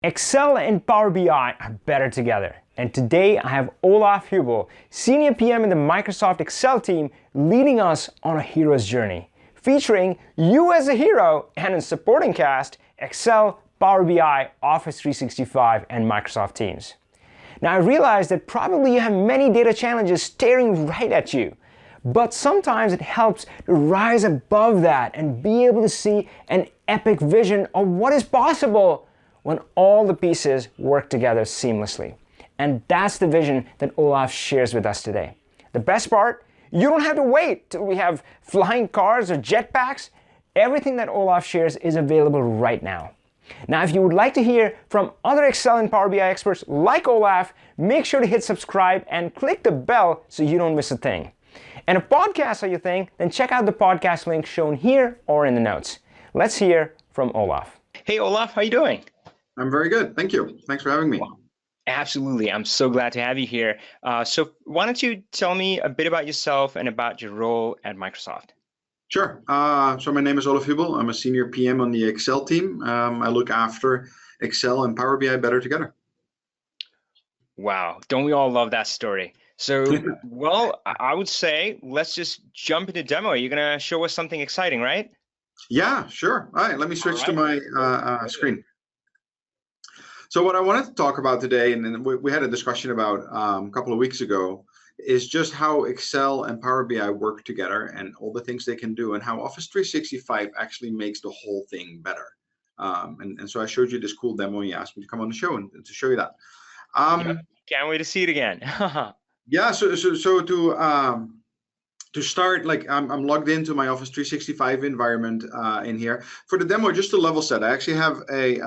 Excel and Power BI are better together. And today I have Olaf Hubel, Senior PM in the Microsoft Excel team, leading us on a hero's journey, featuring you as a hero and a supporting cast, Excel, Power BI, Office 365, and Microsoft Teams. Now I realize that probably you have many data challenges staring right at you, but sometimes it helps to rise above that and be able to see an epic vision of what is possible when all the pieces work together seamlessly. And that's the vision that Olaf shares with us today. The best part, you don't have to wait till we have flying cars or jetpacks. Everything that Olaf shares is available right now. Now, if you would like to hear from other Excel and Power BI experts like Olaf, make sure to hit subscribe and click the bell so you don't miss a thing. And if podcasts are your thing, then check out the podcast link shown here or in the notes. Let's hear from Olaf. Hey Olaf, how you doing? I'm very good. Thank you. Thanks for having me. Well, absolutely. I'm so glad to have you here. So why don't you tell me a bit about yourself and about your role at Microsoft? Sure. So my name is Olaf Hubel. I'm a senior PM on the Excel team. I look after Excel and Power BI better together. Wow. Don't we all love that story? So, well, I would say let's just jump into demo. You're going to show us something exciting, right? Yeah, sure. All right. Let me switch to my screen. So what I wanted to talk about today, and we had a discussion about a couple of weeks ago, is just how Excel and Power BI work together and all the things they can do, and how Office 365 actually makes the whole thing better. And so I showed you this cool demo, and you asked me to come on the show and to show you that. Yeah, can't wait to see it again. Yeah, so to start, like I'm logged into my Office 365 environment in here. For the demo, just to level set, I actually have a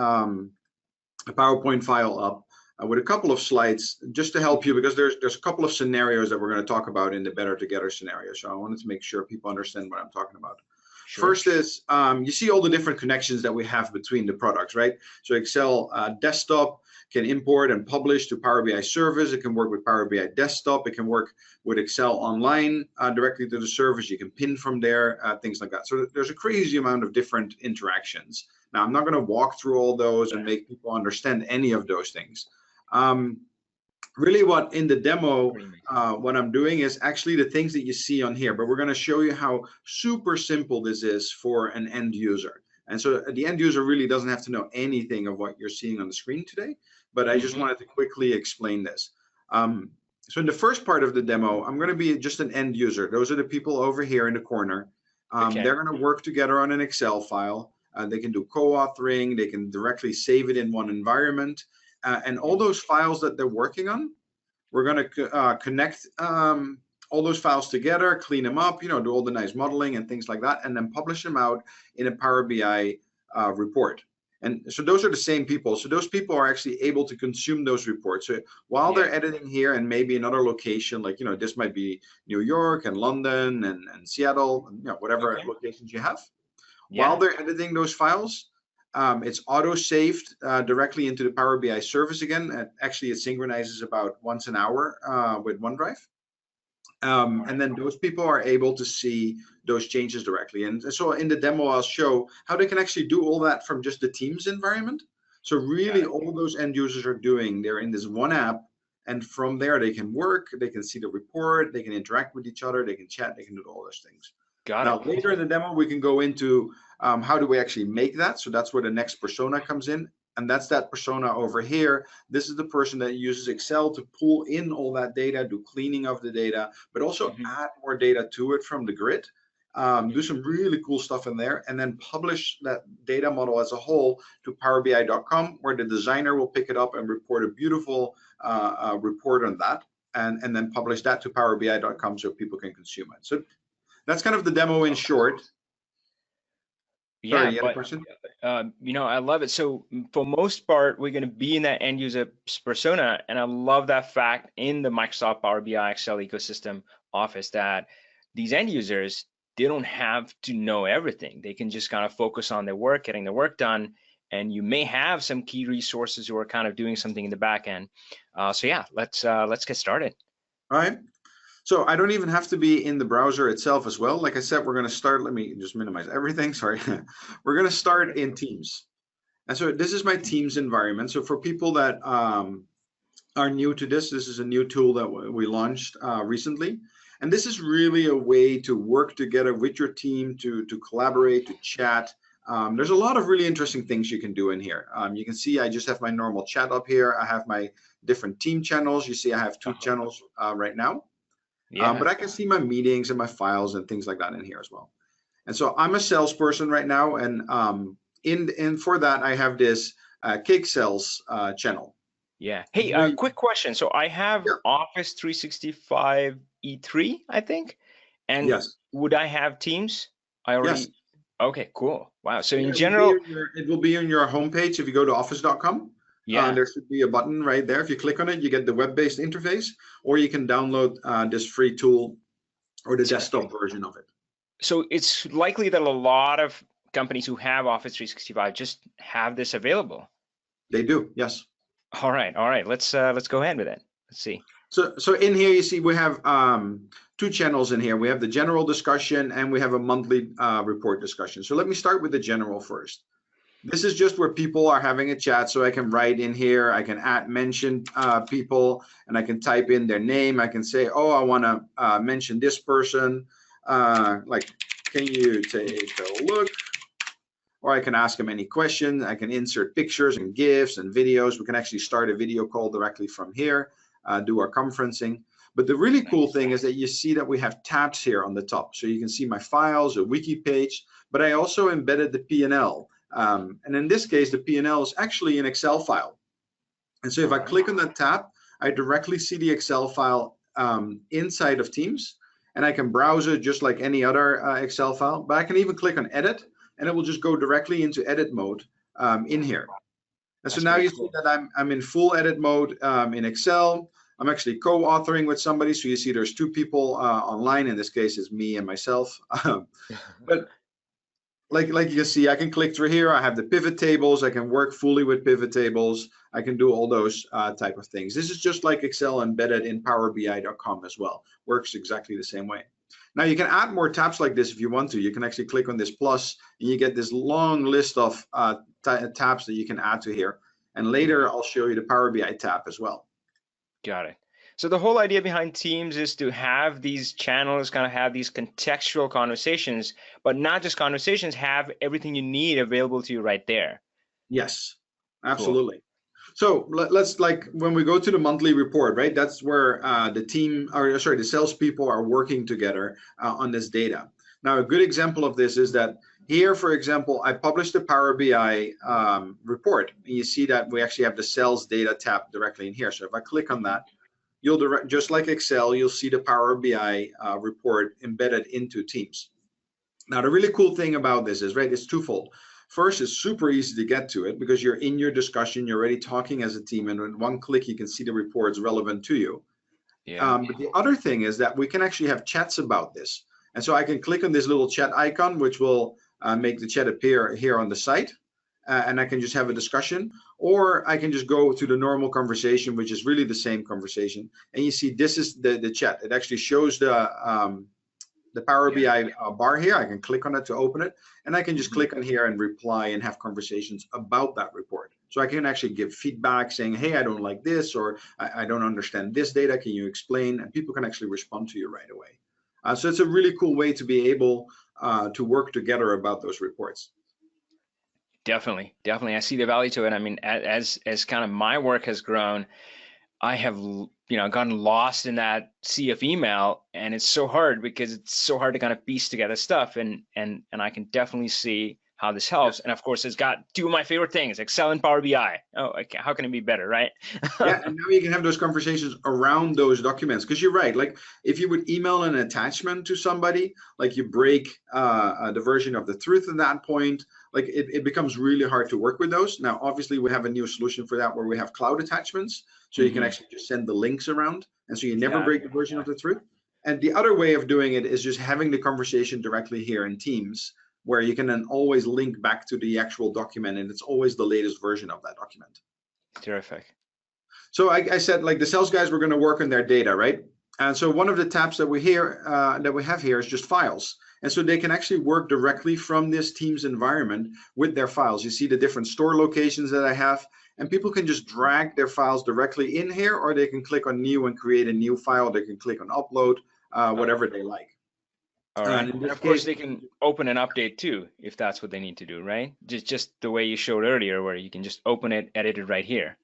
PowerPoint file up with a couple of slides just to help you, because there's a couple of scenarios that we're going to talk about in the better together scenario. So I wanted to make sure people understand what I'm talking about. Sure. First is you see all the different connections that we have between the products, right? So Excel desktop can import and publish to Power BI service. It can work with Power BI desktop. It can work with Excel online directly to the service. You can pin from there, things like that. So there's a crazy amount of different interactions. Now, I'm not going to walk through all those and make people understand any of those things. Really, what in the demo, what I'm doing is actually the things that you see on here, but we're going to show you how super simple this is for an end user. And so the end user really doesn't have to know anything of what you're seeing on the screen today, but I just wanted to quickly explain this. So in the first part of the demo, I'm going to be just an end user. Those are the people over here in the corner. They're going to work together on an Excel file. They can do co-authoring. They can directly save it in one environment. And all those files that they're working on, we're going to connect all those files together, clean them up, do all the nice modeling and things like that, and then publish them out in a Power BI report. And so those are the same people. So those people are actually able to consume those reports. So while they're editing here and maybe another location, like, this might be New York and London and Seattle, whatever locations you have. While they're editing those files, it's auto-saved directly into the Power BI service again. And actually, it synchronizes about once an hour with OneDrive. And then those people are able to see those changes directly. And so in the demo, I'll show how they can actually do all that from just the Teams environment. So really, all those end users are doing, they're in this one app. And from there, they can work, they can see the report, they can interact with each other, they can chat, they can do all those things. Now, later in the demo, we can go into how do we actually make that. So that's where the next persona comes in. And that's that persona over here. This is the person that uses Excel to pull in all that data, do cleaning of the data, but also add more data to it from the grid, do some really cool stuff in there, and then publish that data model as a whole to PowerBI.com, where the designer will pick it up and report a beautiful report on that, and then publish that to PowerBI.com so people can consume it. So that's kind of the demo in short. Yeah, I love it. So for most part, we're going to be in that end user persona. And I love that fact in the Microsoft Power BI Excel ecosystem Office that these end users, they don't have to know everything. They can just kind of focus on their work, getting their work done. And you may have some key resources who are kind of doing something in the back end. So yeah, let's get started. All right. So I don't even have to be in the browser itself as well. Like I said, we're going to start, let me just minimize everything, sorry. We're going to start in Teams. And so this is my Teams environment. So for people that are new to this, this is a new tool that we launched recently. And this is really a way to work together with your team, to collaborate, to chat. There's a lot of really interesting things you can do in here. You can see I just have my normal chat up here. I have my different team channels. You see I have two channels right now. Yeah. But I can see my meetings and my files and things like that in here as well. And so I'm a salesperson right now. And for that, I have this Cake Sales channel. Yeah. Hey, quick question. So I have Office 365 E3, I think. And yes. Would I have Teams? I already. Yes. Okay, cool. Wow. So in it general, it will be on your homepage if you go to office.com. There should be a button right there. If you click on it, you get the web-based interface, or you can download this free tool or the desktop version of it. So it's likely that a lot of companies who have Office 365 just have this available. They do, yes. All right. Let's go ahead with it. Let's see. So in here, you see we have two channels in here. We have the general discussion and we have a monthly report discussion. So let me start with the general first. This is just where people are having a chat. So I can write in here, I can mention people, and I can type in their name. I can say, oh, I want to mention this person. Like, can you take a look? Or I can ask them any question. I can insert pictures and GIFs and videos. We can actually start a video call directly from here, do our conferencing. But the really cool thing is that you see that we have tabs here on the top. So you can see my files, a wiki page, but I also embedded the P&L. And in this case, the P&L is actually an Excel file. And so if I click on that tab, I directly see the Excel file inside of Teams. And I can browse it just like any other Excel file. But I can even click on Edit, and it will just go directly into edit mode in here. And so now you see that I'm in full edit mode in Excel. I'm actually co-authoring with somebody. So you see there's two people online. In this case, it's me and myself. But like you can see, I can click through here. I have the pivot tables. I can work fully with pivot tables. I can do all those type of things. This is just like Excel embedded in PowerBI.com as well. Works exactly the same way. Now you can add more tabs like this if you want to. You can actually click on this plus and you get this long list of tabs that you can add to here. And later I'll show you the Power BI tab as well. Got it. So the whole idea behind Teams is to have these channels, kind of have these contextual conversations, but not just conversations, have everything you need available to you right there. Yes, absolutely. Cool. So let's, like, when we go to the monthly report, right? That's where the salespeople are working together on this data. Now, a good example of this is that here, for example, I published the Power BI report, and you see that we actually have the sales data tab directly in here. So if I click on that, you'll just like Excel, you'll see the Power BI report embedded into Teams. Now, the really cool thing about this is, right, it's twofold. First, it's super easy to get to it because you're in your discussion, you're already talking as a team, and in one click, you can see the reports relevant to you. But the other thing is that we can actually have chats about this. And so I can click on this little chat icon, which will make the chat appear here on the site. And I can just have a discussion, or I can just go to the normal conversation, which is really the same conversation. And you see, this is the chat. It actually shows the Power BI bar here. I can click on it to open it, and I can just click on here and reply and have conversations about that report. So I can actually give feedback saying, hey, I don't like this, or I don't understand this data. Can you explain? And people can actually respond to you right away. So it's a really cool way to be able to work together about those reports. Definitely. I see the value to it. I mean, as kind of my work has grown, I have, gotten lost in that sea of email, and it's so hard because it's so hard to kind of piece together stuff, and I can definitely see how this helps. And of course, it's got two of my favorite things, Excel and Power BI. Oh, how can it be better, right? Yeah, and now you can have those conversations around those documents, because you're right. Like, if you would email an attachment to somebody, like, you break the version of the truth at that point, like it becomes really hard to work with those. Now, obviously, we have a new solution for that where we have cloud attachments. So you can actually just send the links around. And so you never break the version of the truth. And the other way of doing it is just having the conversation directly here in Teams, where you can then always link back to the actual document, and it's always the latest version of that document. Terrific. So I said, like, the sales guys were going to work on their data, right? And so one of the tabs that we have here is just files. And so they can actually work directly from this Teams environment with their files. You see the different store locations that I have, and people can just drag their files directly in here, or they can click on new and create a new file. They can click on upload, whatever they like. All right. And of course, they can open an update too, if that's what they need to do, right? Just the way you showed earlier, where you can just open it, edit it right here.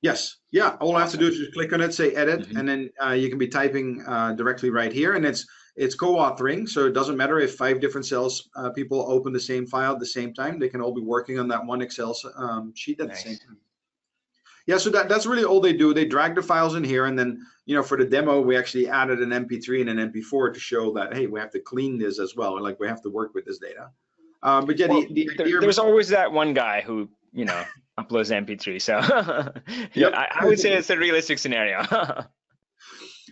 Yes. Yeah. All I have to do is just click on it, say edit, and then you can be typing directly right here. And it's co-authoring, so it doesn't matter if 5 different sales people open the same file at the same time. They can all be working on that one Excel sheet at the same time. Yeah, so that's really all they do. They drag the files in here, and then, you know, for the demo, we actually added an MP3 and an MP4 to show that, hey, we have to clean this as well, and like we have to work with this data. But yeah, well, there's always that one guy who, you know, uploads MP3. So yep. I would say it's a realistic scenario.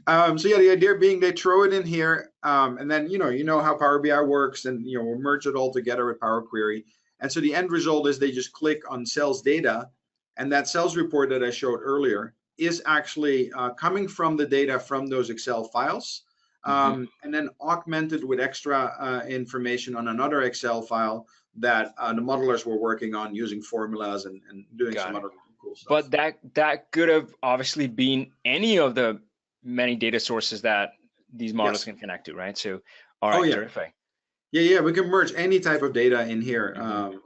So yeah, the idea being they throw it in here, and then you know how Power BI works, and we'll merge it all together with Power Query. And so the end result is they just click on sales data. And that sales report that I showed earlier is actually coming from the data from those Excel files, and then augmented with extra information on another Excel file that the modelers were working on using formulas and doing some other cool stuff. But that could have obviously been any of the many data sources that these models can connect to, right? So, all right, terrific. Yeah, we can merge any type of data in here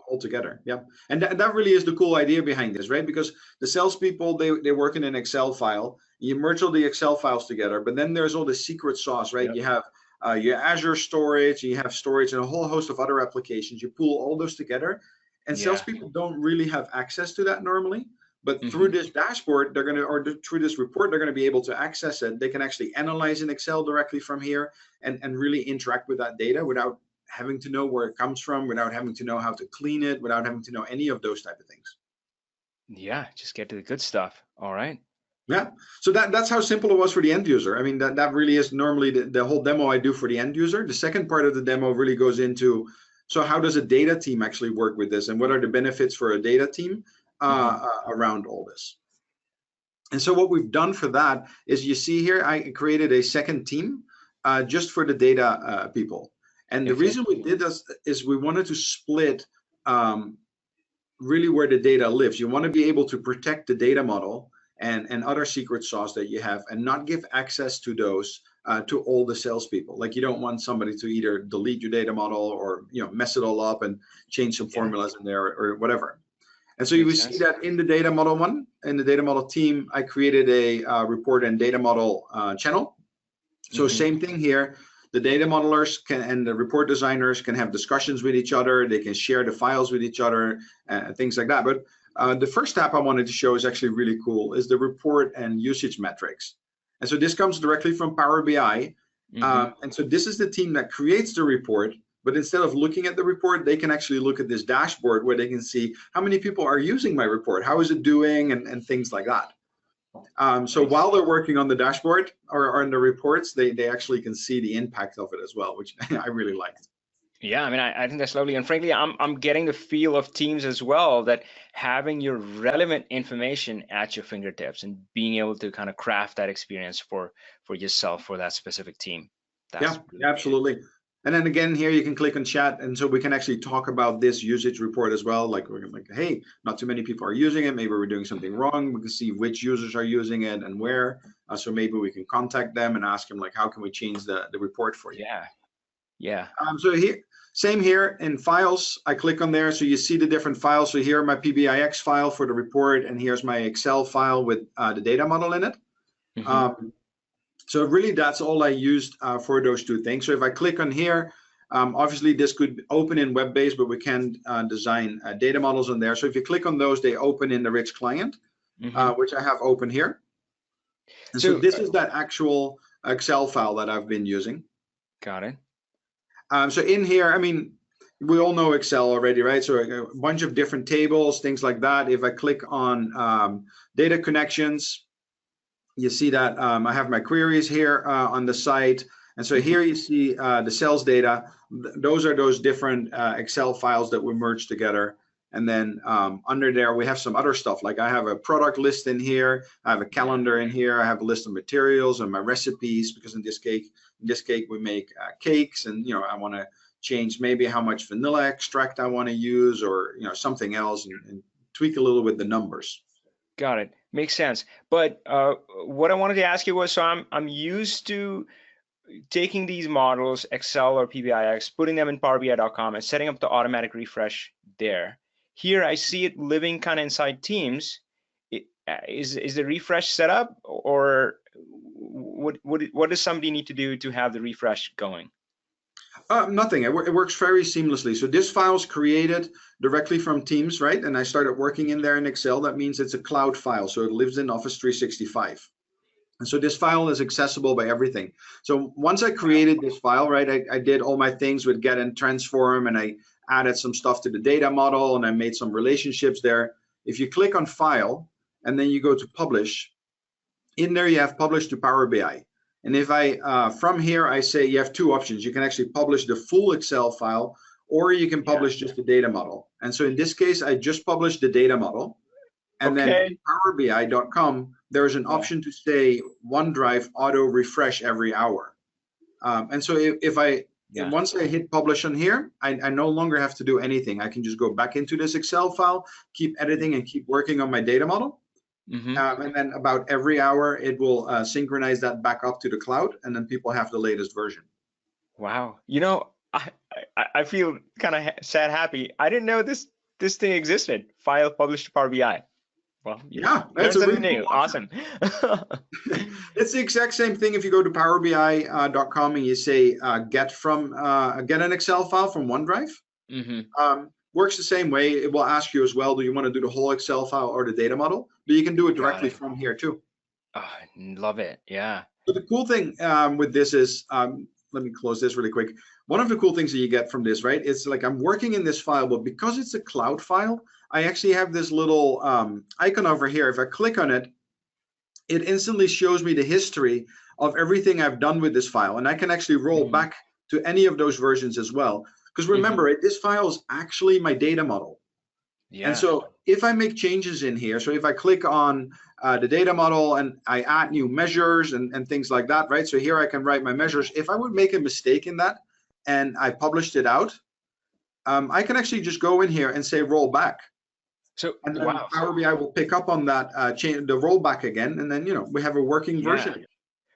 all together. Yeah, and that really is the cool idea behind this, right? Because the salespeople, they work in an Excel file. You merge all the Excel files together, but then there's all the secret sauce, right? Yep. You have your Azure storage, you have storage, and a whole host of other applications. You pull all those together, and salespeople don't really have access to that normally. But through this dashboard, through this report, they're going to be able to access it. They can actually analyze in Excel directly from here and really interact with that data without having to know where it comes from, without having to know how to clean it, without having to know any of those type of things. Yeah, just get to the good stuff. All right. Yeah, so that's how simple it was for the end user. I mean, that really is normally the whole demo I do for the end user. The second part of the demo really goes into, so how does a data team actually work with this, and what are the benefits for a data team around all this? And so what we've done for that is, you see here, I created a second team just for the data people. And the reason we did this is we wanted to split really where the data lives. You want to be able to protect the data model and other secret sauce that you have, and not give access to those to all the salespeople. Like, you don't want somebody to either delete your data model or mess it all up and change some formulas in there or whatever. And so you will see that in the data model one, in the data model team, I created a report and data model channel. So same thing here. The data modelers and the report designers can have discussions with each other. They can share the files with each other and things like that. But the first tab I wanted to show is actually really cool, is the report and usage metrics. And so this comes directly from Power BI. And so this is the team that creates the report. But instead of looking at the report, they can actually look at this dashboard where they can see how many people are using my report, how is it doing, and things like that. So while they're working on the dashboard or on the reports, they actually can see the impact of it as well, which I really liked. Yeah, I mean, I think that's lovely. And frankly, I'm getting the feel of Teams as well, that having your relevant information at your fingertips and being able to kind of craft that experience for yourself, for that specific team. That's really absolutely great. And then again, here you can click on chat, and so we can actually talk about this usage report as well. Like, we're like, hey, not too many people are using it. Maybe we're doing something wrong. We can see which users are using it and where. So maybe we can contact them and ask them, like, how can we change the report for you? Yeah. So here, same here in files. I click on there, so you see the different files. So here, my PBIX file for the report, and here's my Excel file with the data model in it. So really, that's all I used for those two things. So if I click on here, obviously this could open in web-based, but we can design data models in there. So if you click on those, they open in the rich client, which I have open here. And so this is that actual Excel file that I've been using. Got it. So in here, I mean, we all know Excel already, right? So a bunch of different tables, things like that. If I click on data connections, you see that I have my queries here on the site. And so here you see the sales data. Those are those different Excel files that we merged together. And then under there, we have some other stuff. Like, I have a product list in here. I have a calendar in here. I have a list of materials and my recipes, because in this cake we make cakes, and I want to change maybe how much vanilla extract I want to use, or something else, and tweak a little with the numbers. Got it. Makes sense. But what I wanted to ask you was, so I'm used to taking these models, Excel or PBIX, putting them in PowerBI.com and setting up the automatic refresh there. Here I see it living kind of inside Teams. Is the refresh set up, or what does somebody need to do to have the refresh going? Nothing. It works very seamlessly. So this file is created directly from Teams, right? And I started working in there in Excel. That means it's a cloud file, so it lives in Office 365. And so this file is accessible by everything. So once I created this file, right, I did all my things with get and transform, and I added some stuff to the data model, and I made some relationships there. If you click on File, and then you go to Publish, in there you have Publish to Power BI. And if I, from here, I say you have two options. You can actually publish the full Excel file, or you can publish just the data model. And so in this case, I just published the data model. And then in PowerBI.com, there's an option to say OneDrive auto refresh every hour. And so if I, once I hit publish on here, I no longer have to do anything. I can just go back into this Excel file, keep editing and keep working on my data model. And then about every hour, it will synchronize that back up to the cloud, and then people have the latest version. Wow. I feel kind of sad happy. I didn't know this thing existed. File published to Power BI. Well, yeah, that's a really new. Awesome. It's the exact same thing if you go to PowerBI.com and you say get an Excel file from OneDrive. Works the same way. It will ask you as well, do you want to do the whole Excel file or the data model? But you can do it directly from here too. Oh, I love it. Yeah. So the cool thing with this is, let me close this really quick. One of the cool things that you get from this, right? It's like I'm working in this file, but because it's a cloud file, I actually have this little icon over here. If I click on it, it instantly shows me the history of everything I've done with this file. And I can actually roll back to any of those versions as well. Because remember, this file is actually my data model. And so if I make changes in here, so if I click on the data model and I add new measures and things like that, right? So here I can write my measures. If I would make a mistake in that and I published it out, I can actually just go in here and say roll back. So and then Power BI will pick up on that, change the rollback again, and then we have a working version.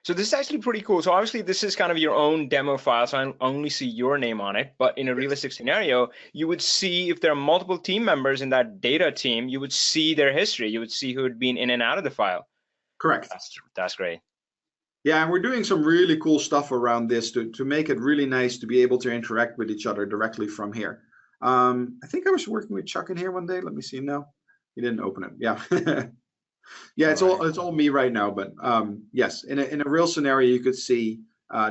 So this is actually pretty cool. So obviously this is kind of your own demo file, so I only see your name on it. But in a realistic scenario, you would see if there are multiple team members in that data team, you would see their history. You would see who had been in and out of the file. Correct. That's great. Yeah, and we're doing some really cool stuff around this to make it really nice to be able to interact with each other directly from here. I think I was working with Chuck in here one day. Let me see now. He didn't open it. Yeah. Yeah, it's all me right now, but yes, in a real scenario, you could see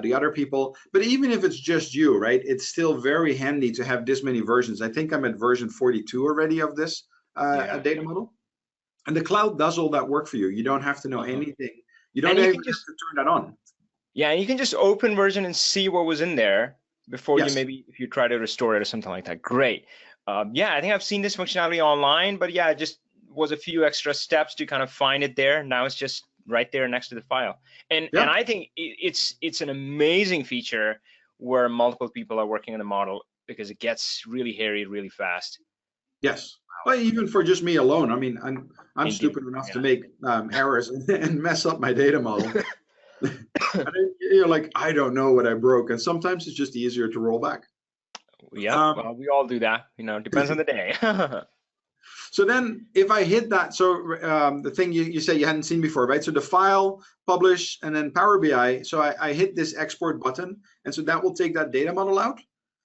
the other people. But even if it's just you, right, it's still very handy to have this many versions. I think I'm at version 42 already of this data model. And the cloud does all that work for you. You don't have to know anything. You don't even have to turn that on. Yeah, and you can just open version and see what was in there before you maybe, if you try to restore it or something like that. Great. Yeah, I think I've seen this functionality online, but yeah, just was a few extra steps to kind of find it there. Now it's just right there next to the file. And I think it's an amazing feature where multiple people are working on the model, because it gets really hairy really fast. Yes. Well, even for just me alone. I mean, I'm stupid enough to make errors and mess up my data model. And you're like, I don't know what I broke. And sometimes it's just easier to roll back. Yeah, well, we all do that. Depends on the day. So then if I hit that, so the thing you said you hadn't seen before, right? So the file, publish, and then Power BI. So I hit this export button. And so that will take that data model out.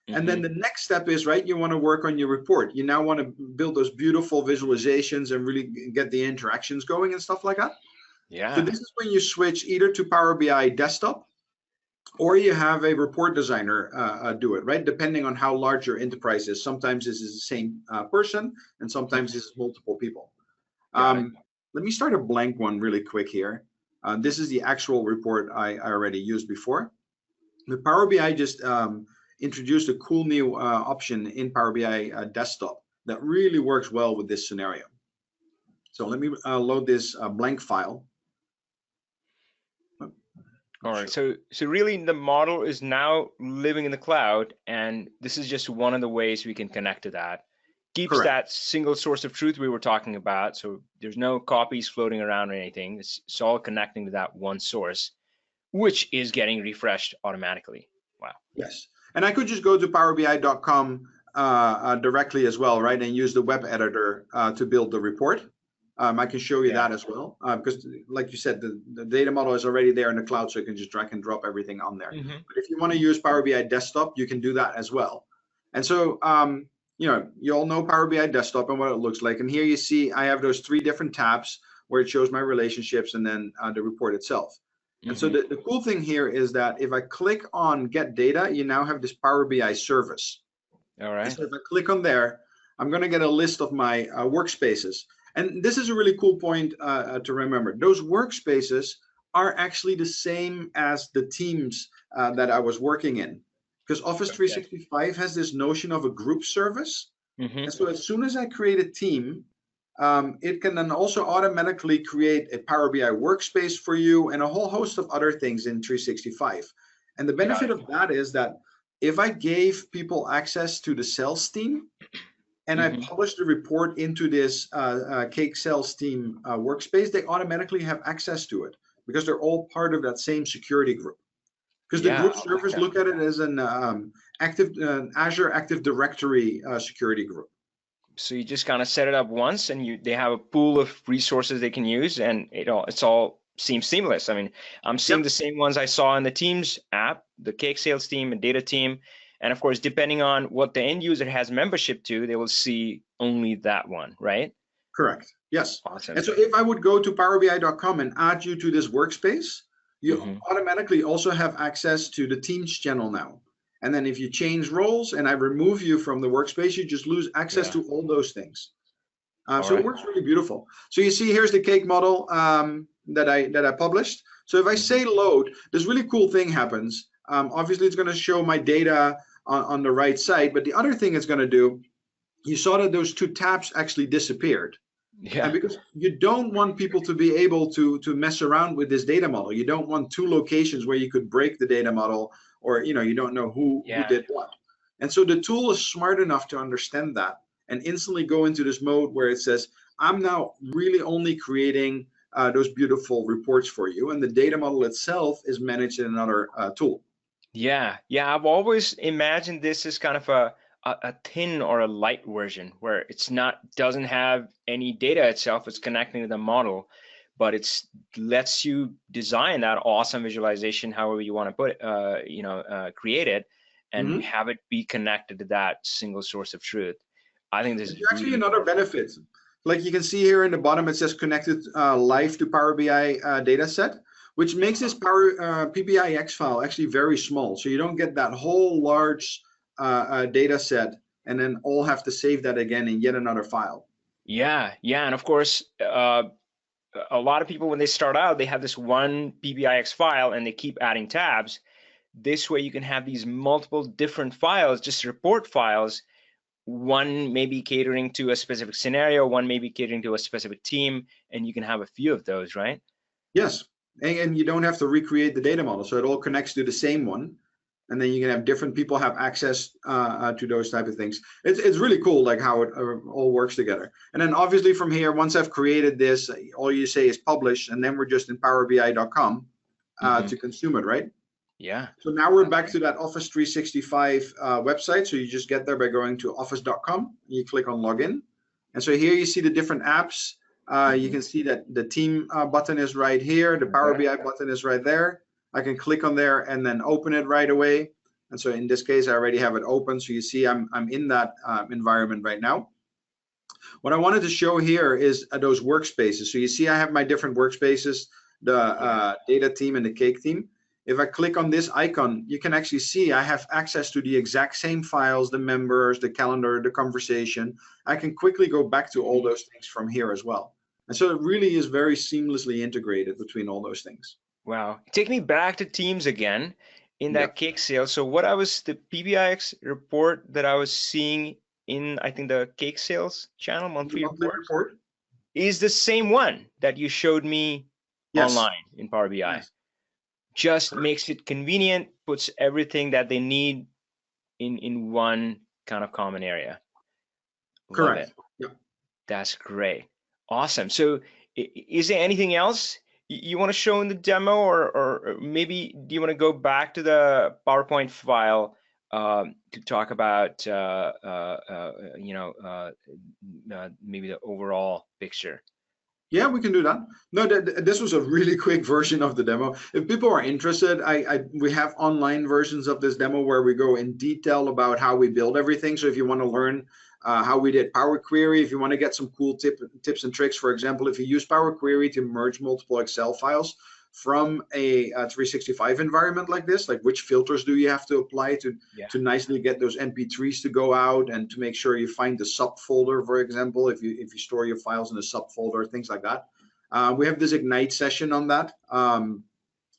And then the next step is, right, you want to work on your report. You now want to build those beautiful visualizations and really get the interactions going and stuff like that. Yeah. So this is when you switch either to Power BI desktop, or you have a report designer do it, right? Depending on how large your enterprise is. Sometimes this is the same person, and sometimes this is multiple people. Let me start a blank one really quick here. This is the actual report I already used before. The Power BI just introduced a cool new option in Power BI desktop that really works well with this scenario. So let me load this blank file. All right. Sure. So really the model is now living in the cloud, and this is just one of the ways we can connect to that. Keeps Correct. that single source of truth we were talking about. So there's no copies floating around or anything. It's all connecting to that one source, which is getting refreshed automatically. Wow. Yes. And I could just go to PowerBI.com directly as well, right? And use the web editor to build the report. I can show you Yeah. that as well, because like you said, the data model is already there in the cloud, so you can just drag and drop everything on there. Mm-hmm. But if you want to use Power BI Desktop, you can do that as well. And so, you all know Power BI Desktop and what it looks like. And here you see I have those 3 different tabs where it shows my relationships and then the report itself. And so the cool thing here is that if I click on Get Data, you now have this Power BI service. All right. And so if I click on there, I'm going to get a list of my workspaces. And this is a really cool point to remember. Those workspaces are actually the same as the teams that I was working in. Because Office 365 has this notion of a group service. And so as soon as I create a team, it can then also automatically create a Power BI workspace for you and a whole host of other things in 365. And the benefit of that is that if I gave people access to the sales team, and I publish the report into this Cake Sales team workspace, they automatically have access to it because they're all part of that same security group. Because the group servers look at it as an Azure Active Directory security group. So you just kind of set it up once, and they have a pool of resources they can use, and it's all seems seamless. I mean, I'm seeing the same ones I saw in the Teams app, the Cake Sales team and data team. And of course, depending on what the end user has membership to, they will see only that one, right? Correct. Yes. Awesome. And so if I would go to PowerBI.com and add you to this workspace, you automatically also have access to the Teams channel now. And then if you change roles and I remove you from the workspace, you just lose access to all those things. So it works really beautiful. So you see, here's the cake model that I published. So if I say load, this really cool thing happens. Obviously, it's going to show my data on the right side. But the other thing it's going to do, you saw that those 2 tabs actually disappeared. Yeah. And because you don't want people to be able to mess around with this data model. You don't want 2 locations where you could break the data model, or you don't know who did what. And so the tool is smart enough to understand that and instantly go into this mode where it says, I'm now really only creating those beautiful reports for you. And the data model itself is managed in another tool. Yeah. I've always imagined this as kind of a thin or a light version where doesn't have any data itself. It's connecting to the model, but lets you design that awesome visualization however you want to put it, create it, and have it be connected to that single source of truth. I think this is actually another benefit. Like you can see here in the bottom, it says connected live to Power BI data set, which makes this PBIX file actually very small. So you don't get that whole large data set and then all have to save that again in yet another file. Yeah. And of course, a lot of people, when they start out, they have this one PBIX file and they keep adding tabs. This way you can have these multiple different files, just report files. One may be catering to a specific scenario, one may be catering to a specific team, and you can have a few of those, right? Yes, and you don't have to recreate the data model, so it all connects to the same one, and then you can have different people have access to those type of things. It's really cool, like how it all works together. And then obviously from here, once I've created this, all you say is publish, and then we're just in PowerBI.com to consume it, right? Yeah. So now we're back to that Office 365 website. So you just get there by going to office.com. You click on login. And so here you see the different apps. You can see that the team button is right here. The Power BI button is right there. I can click on there and then open it right away. And so in this case, I already have it open. So you see I'm in that environment right now. What I wanted to show here is those workspaces. So you see I have my different workspaces, the data team and the cake team. If I click on this icon, you can actually see I have access to the exact same files, the members, the calendar, the conversation. I can quickly go back to all those things from here as well. And so it really is very seamlessly integrated between all those things. Wow. Take me back to Teams again in that cake sale. So the PBIX report that I was seeing in, I think, the cake sales channel, monthly report, is the same one that you showed me online in Power BI. Yes. just makes it convenient, puts everything that they need in one kind of common area. Love it. Correct. Yeah. That's great. Awesome. So is there anything else you want to show in the demo, or maybe do you want to go back to the PowerPoint file to talk about maybe the overall picture? Yeah, we can do that. No, this was a really quick version of the demo. If people are interested, we have online versions of this demo where we go in detail about how we build everything. So if you want to learn how we did Power Query, if you want to get some cool tips and tricks, for example, if you use Power Query to merge multiple Excel files from a 365 environment like this, like which filters do you have to apply to nicely get those MP3s to go out, and to make sure you find the subfolder, for example, if you store your files in a subfolder, things like that. We have this Ignite session on that. I'm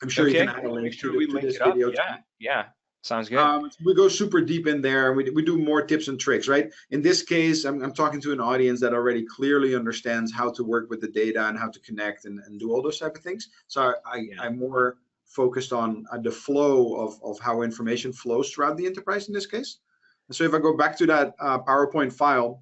sure you can add a link to this video. Yeah. Sounds good. We go super deep in there. We do more tips and tricks, right? In this case, I'm talking to an audience that already clearly understands how to work with the data and how to connect and do all those type of things. So I'm more focused on the flow of how information flows throughout the enterprise in this case. And so if I go back to that PowerPoint file,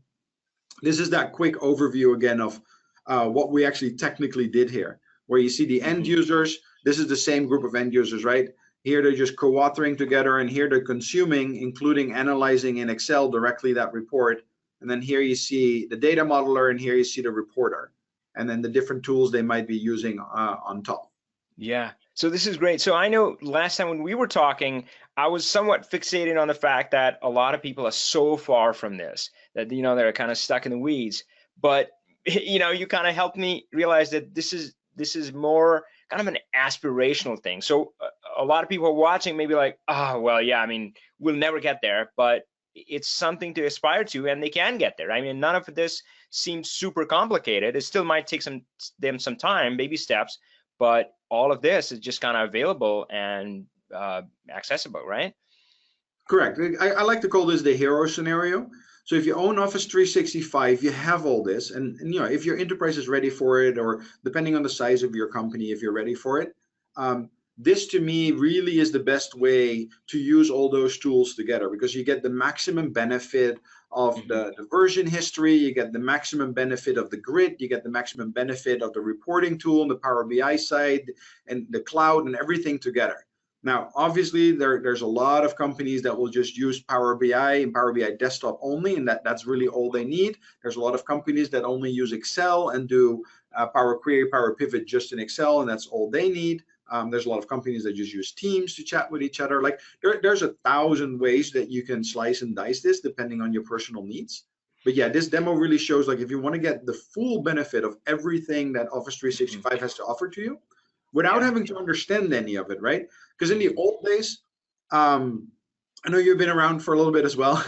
this is that quick overview again of what we actually technically did here, where you see the end users. This is the same group of end users, right? Here they're just co-authoring together, and here they're consuming, including analyzing in Excel directly that report. And then here you see the data modeler, and here you see the reporter, and then the different tools they might be using on top. Yeah, so this is great. So I know last time when we were talking, I was somewhat fixated on the fact that a lot of people are so far from this, that they're kind of stuck in the weeds. But you kind of helped me realize that this is more kind of an aspirational thing. So a lot of people watching may be like, oh, well, yeah, I mean, we'll never get there, but it's something to aspire to, and they can get there. I mean, none of this seems super complicated. It still might take them some time, baby steps, but all of this is just kind of available and accessible, right? Correct. I like to call this the hero scenario. So if you own Office 365, you have all this, and if your enterprise is ready for it, or depending on the size of your company, if you're ready for it, this to me really is the best way to use all those tools together, because you get the maximum benefit of the version history, you get the maximum benefit of the grid, you get the maximum benefit of the reporting tool and the Power BI side and the cloud and everything together. Now, obviously, there's a lot of companies that will just use Power BI and Power BI desktop only, and that's really all they need. There's a lot of companies that only use Excel and do Power Query, Power Pivot just in Excel, and that's all they need. There's a lot of companies that just use Teams to chat with each other. Like there's 1,000 ways that you can slice and dice this depending on your personal needs. But yeah, this demo really shows, like, if you want to get the full benefit of everything that Office 365 has to offer to you, without having to understand any of it, right? Because in the old days, I know you've been around for a little bit as well.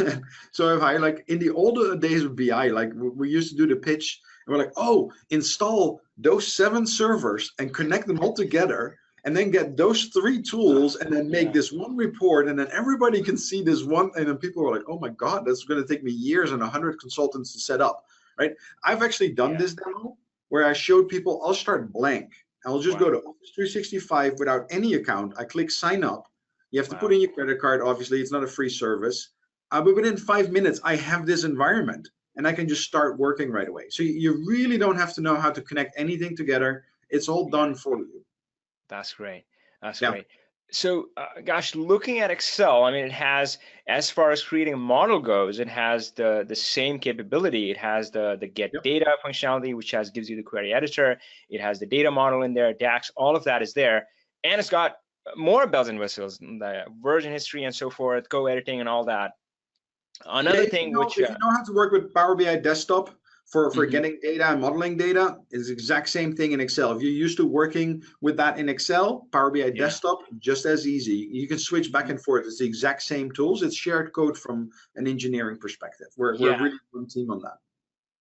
So if I, like, in the older days of BI, like we used to do the pitch, and we're like, oh, install those 7 servers and connect them all together, and then get those 3 tools, and then make this one report, and then everybody can see this one. And then people were like, oh my God, that's going to take me years and 100 consultants to set up, right? I've actually done this demo where I showed people, I'll start blank. I'll just go to Office 365 without any account. I click sign up. You have to put in your credit card. Obviously, it's not a free service. But within 5 minutes, I have this environment, and I can just start working right away. So you really don't have to know how to connect anything together. It's all done for you. That's great. That's great. So, gosh, looking at Excel, I mean, it has, as far as creating a model goes, it has the same capability. It has the get data functionality, which gives you the query editor. It has the data model in there, DAX, all of that is there. And it's got more bells and whistles, the version history and so forth, co-editing and all that. Another thing if you know how to work with Power BI desktop for getting data and modeling data, is the exact same thing in Excel. If you're used to working with that in Excel, Power BI desktop, just as easy. You can switch back and forth. It's the exact same tools. It's shared code from an engineering perspective. We're really one team on that.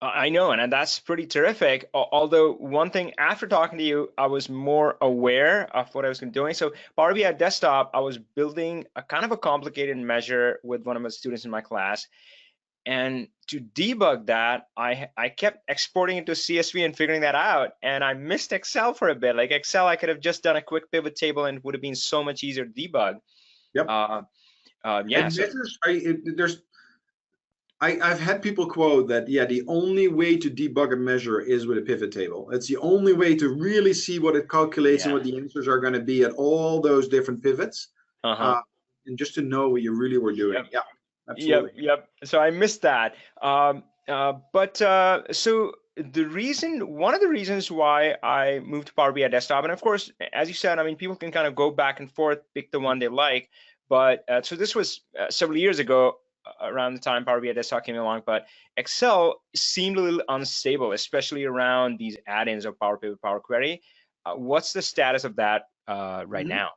I know, and that's pretty terrific. Although one thing, after talking to you, I was more aware of what I was doing. So Power BI desktop, I was building a kind of a complicated measure with one of my students in my class. And to debug that, I kept exporting it to CSV and figuring that out. And I missed Excel for a bit. Like Excel, I could have just done a quick pivot table and it would have been so much easier to debug. Yep. Yeah. And measures, I've had people quote that, yeah, the only way to debug a measure is with a pivot table. It's the only way to really see what it calculates and what the answers are going to be at all those different pivots. And just to know what you really were doing. Yeah, absolutely. Yep. So I missed that. So one of the reasons why I moved to Power BI Desktop, and of course, as you said, I mean, people can kind of go back and forth, pick the one they like. But so this was several years ago, around the time Power BI Desktop came along, but Excel seemed a little unstable, especially around these add-ins of Power Pivot, Power Query. What's the status of that right now?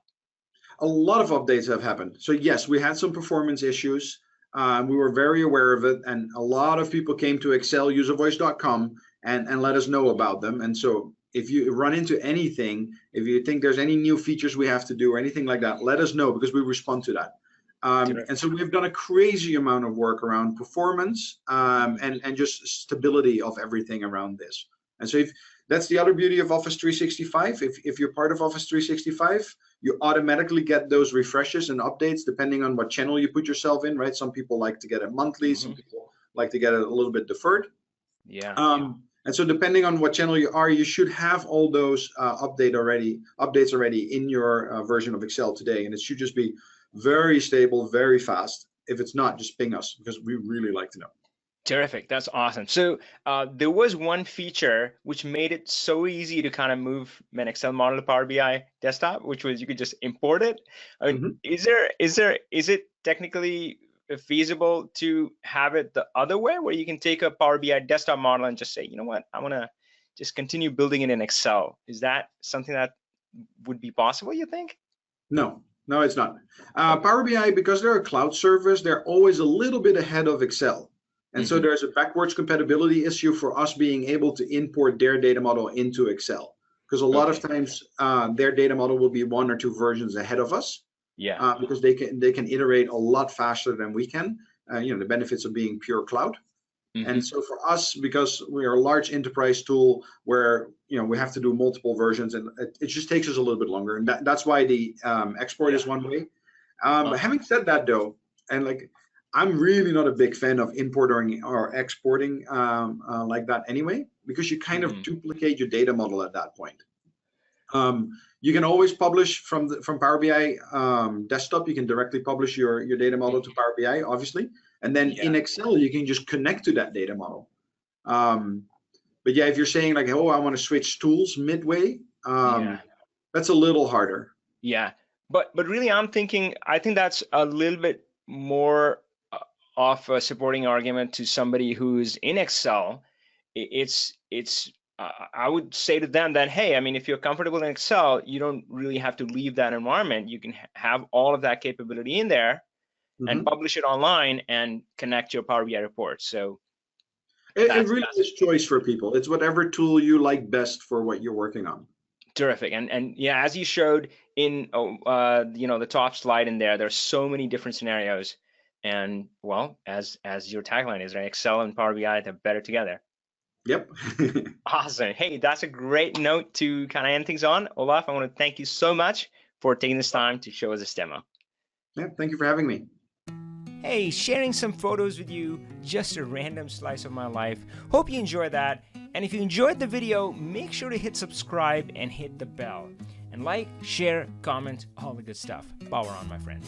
A lot of updates have happened. So yes, we had some performance issues. We were very aware of it, and a lot of people came to exceluservoice.com and let us know about them. And so if you run into anything, if you think there's any new features we have to do or anything like that, let us know, because we respond to that. And so we've done a crazy amount of work around performance and just stability of everything around this. And so that's the other beauty of Office 365. If you're part of Office 365, you automatically get those refreshes and updates depending on what channel you put yourself in, right? Some people like to get it monthly, some people like to get it a little bit deferred. And so depending on what channel you are, you should have all those updates already in your version of Excel today. And it should just be very stable, very fast. If it's not, just ping us, because we really like to know. Terrific. That's awesome. So there was one feature which made it so easy to kind of move an Excel model to Power BI Desktop, which was you could just import it. I mean, is it technically feasible to have it the other way, where you can take a Power BI Desktop model and just say, you know what, I want to just continue building it in Excel? Is that something that would be possible, you think? No, it's not. Power BI, because they're a cloud service, they're always a little bit ahead of Excel. And so there's a backwards compatibility issue for us being able to import their data model into Excel. Because a lot of times their data model will be 1 or 2 versions ahead of us. Because they can iterate a lot faster than we can. The benefits of being pure cloud. And so for us, because we are a large enterprise tool where we have to do multiple versions, and it just takes us a little bit longer. And that's why the export is one way. Having said that, though, and I'm really not a big fan of importing or exporting like that anyway, because you kind of duplicate your data model at that point. You can always publish from Power BI Desktop. You can directly publish your data model to Power BI, obviously. And then in Excel, you can just connect to that data model. But yeah, if you're saying like, oh, I want to switch tools midway, that's a little harder. Yeah, but really, I think that's a little bit more of a supporting argument to somebody who's in Excel. I would say to them that, hey, I mean, if you're comfortable in Excel, you don't really have to leave that environment. You can have all of that capability in there and publish it online and connect your Power BI reports. So it really is choice for people. It's whatever tool you like best for what you're working on. Terrific. And yeah, as you showed in the top slide in there, there's so many different scenarios. And well, as your tagline is, right, Excel and Power BI, they're better together. Yep. Awesome. Hey, that's a great note to kind of end things on. Olaf, I want to thank you so much for taking this time to show us this demo. Yeah, thank you for having me. Hey, sharing some photos with you, just a random slice of my life. Hope you enjoyed that. And if you enjoyed the video, make sure to hit subscribe and hit the bell. And like, share, comment, all the good stuff. Power on, my friend.